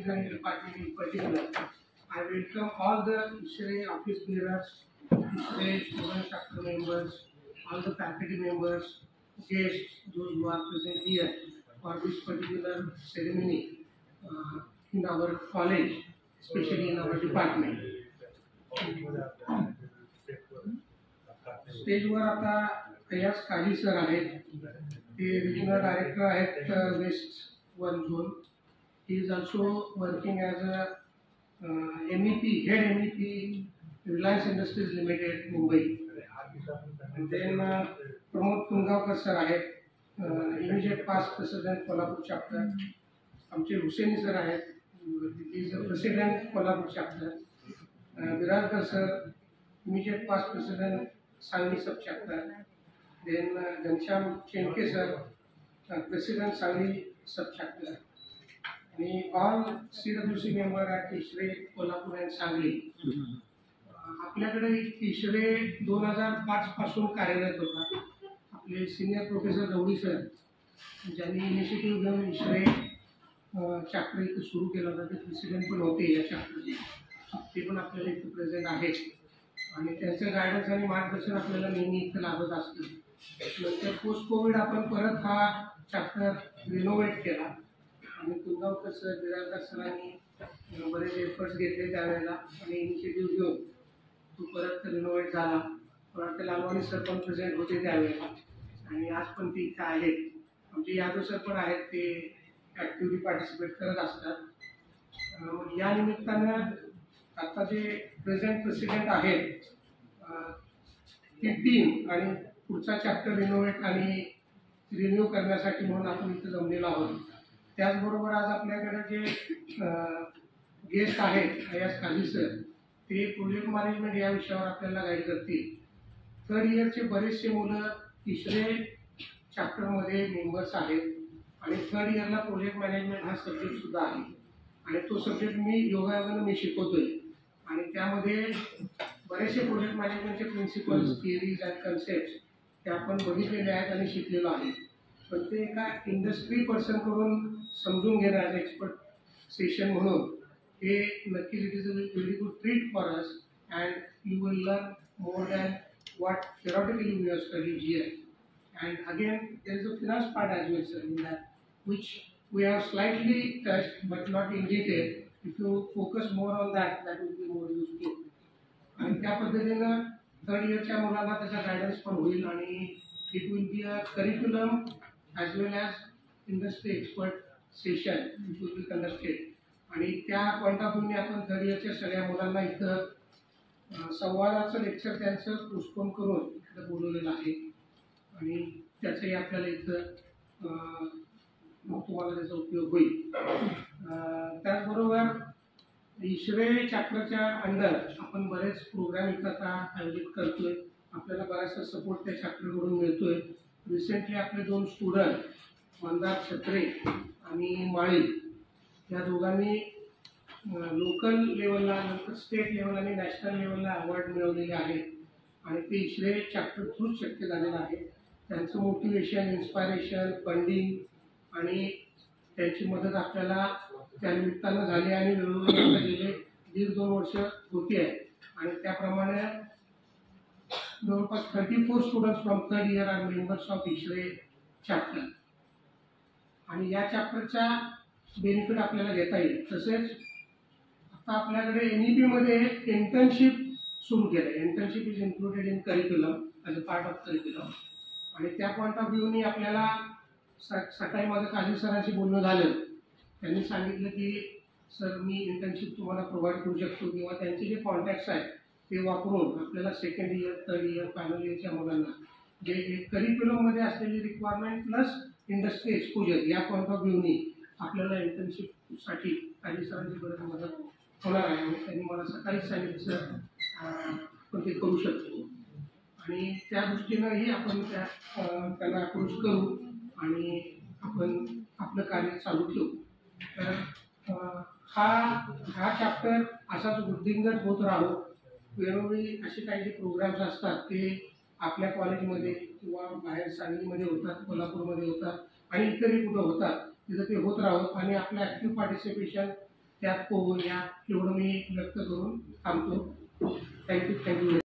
Engineering Department in particular. I welcome all the ISRE office bearers, ISRE student chapter members, all the faculty members, guests, those who are present here for this particular ceremony in our college, especially in our department. स्टेजवर आता अय्याज काजी sir आहेत, ते regional director आहेत west 1 zone. He is also working as a MEP, head MEP Reliance Industries Limited Mumbai. Then Pramod Tungavkar sir आहेत, immediate past president Kolhapur chapter. आमचे Husseini sir आहेत, is president Kolhapur chapter. Birajkar sir, immediate past president Sangli sub chapter. Then Ghanshyam Chenke sir, president Sangli sub chapter. आणि all CWC member at ISRE Kolhapur and Sangli. आपल्याकडे ISRE 2005 पासून कार्यरत होता. आपले senior professor Gawdi sir ज्यांनी इनिशिएटिव्ह घेऊन ISRE चॅप्टर इथं सुरू केला होता, ते प्रेसिडेंट पण होते या चॅप्टरचे. ते पण आपल्याला इथं प्रेझेंट आहेत आणि त्यांचं गायडन्स आणि मार्गदर्शन आपल्याला नेहमी इथं लाभत असतं. नंतर पोस्ट कोविड आपण परत हा चॅप्टर रिनोव्हेट केला आणि तुंगावकर सर, बिराजदार सरांनी बरेच एफर्ट्स घेतले त्यावेळेला आणि इनिशिएटिव्ह घेऊन तो परत रिनोव्हेट झाला. परत लालवाणी सर पण प्रेझेंट होते त्यावेळेला आणि आज पण ते इथं आहेत. आमचे यादव सर पण आहेत, ते ॲक्टिव्हली पार्टिसिपेट करत असतात. या निमित्तानं आता जे प्रेझेंट प्रेसिडेंट आहेत ती टीम आणि पुढचा चॅप्टर रिनोव्हेट आणि रिन्यू करण्यासाठी म्हणून आपण इथं जमलेलो आहोत. त्याचबरोबर आज आपल्याकडे जे गेस्ट आहेत अय्याज काजी सर, ते प्रोजेक्ट मॅनेजमेंट या विषयावर आपल्याला गाईड करतील. 3rd इयरचे बरेचसे मुलं ISRE चॅप्टरमध्ये मेंबर्स आहेत आणि 3rd इयरला प्रोजेक्ट मॅनेजमेंट हा सब्जेक्टसुद्धा आहे आणि तो सब्जेक्ट योगायोगानं मी शिकवतोय आणि त्यामध्ये बरेचसे प्रोजेक्ट मॅनेजमेंटचे प्रिन्सिपल्स, थिअरीज अँड कन्सेप्ट ते आपण बघितलेले आहेत आणि शिकलेलो आहे. पण ते एका इंडस्ट्री पर्सनकडून समजून घेणं ॲज एक्सपर्ट सेशन म्हणून हे नक्कीच it is a very good treat for us and you will learn more than what theoretically we have studied here. And again, there is a finance part as well, sir, in that, which we have slightly touched but not in detail. If you focus more on that, that would be more useful. आणि त्या पद्धतीनं 3rd इयरच्या मुलांना त्याचा guidance पण होईल आणि it will be a curriculum as well as industry expert session which will be conducted. आणि त्या पॉईंट ऑफ व्ह्यूने आपण 3rd इयरच्या सगळ्या मुलांना इथं संवादाचं लेक्चर त्यांचं पोस्टपोन करून इथं बोलवलेलं आहे आणि त्याचाही आपल्याला इथं तुम्हाला त्याचा उपयोग होईल. त्याचबरोबर ISRE चॅप्टरच्या अंडर आपण बरेच प्रोग्राम इथं आता आयोजित करतोय. आपल्याला बराचसा सपोर्ट त्या चॅप्टरकडून मिळतोय. रिसेंटली आपले 2 स्टुडंट मंदार छत्रे आणि माळी या दोघांनी लोकल लेवलला, नंतर स्टेट लेवल आणि नॅशनल लेवलला अवॉर्ड मिळवलेले आहेत आणि ते ISRE चॅप्टर थ्रूच शक्य झालेलं आहे. त्यांचं मोटिवेशन, इन्स्पायरेशन, फंडिंग आणि त्यांची मदत आपल्याला त्या निमित्तानं झाली आणि वेळोवेळी गेले 1.5-2 वर्ष होती आहे आणि त्याप्रमाणे जवळपास 34 students from 3rd year are members of ISRE chapter आणि या चॅप्टरचा बेनिफिट आपल्याला घेता येईल. तसेच आता आपल्याकडे NEP मध्ये इंटर्नशिप सुरू केलं आहे. Internship is included in curriculum as a part of curriculum आणि त्या पॉईंट ऑफ व्ह्यूनी आपल्याला सकाळी माझं काजी सरांशी बोलणं झालं. त्यांनी सांगितलं की सर मी इंटर्नशिप तुम्हाला प्रोव्हाइड करू शकतो किंवा त्यांचे जे कॉन्टॅक्ट्स आहेत ते वापरून आपल्याला 2nd year, 3rd year, final इयरच्या मुलांना जे करिक्युलममध्ये असलेली रिक्वायरमेंट प्लस इंडस्ट्री एक्सपोजर या पॉईंट ऑफ व्ह्यूनी आपल्याला इंटर्नशिपसाठी काजी सरांची बरंच मदत होणार आहे आणि त्यांनी मला सकाळीच सांगितलं सर आपण ते करू शकतो आणि त्या दृष्टीनंही आपण त्यांना अप्रोच करू आणि आपण आपलं कार्य चालू ठेवू. तर हा चॅप्टर असाच वृद्धिंगत होत राहू. वेळोवेळी असे काही जे प्रोग्राम्स असतात ते आपल्या कॉलेजमध्ये किंवा बाहेर सांगलीमध्ये होतात, कोल्हापूरमध्ये होतात आणि इतरही कुठं होतात, तिथं ते होत राहू आणि आपलं ॲक्टिव्ह पार्टिसिपेशन त्यात पोहून या एवढं मी व्यक्त करून थांबतो. थँक्यू.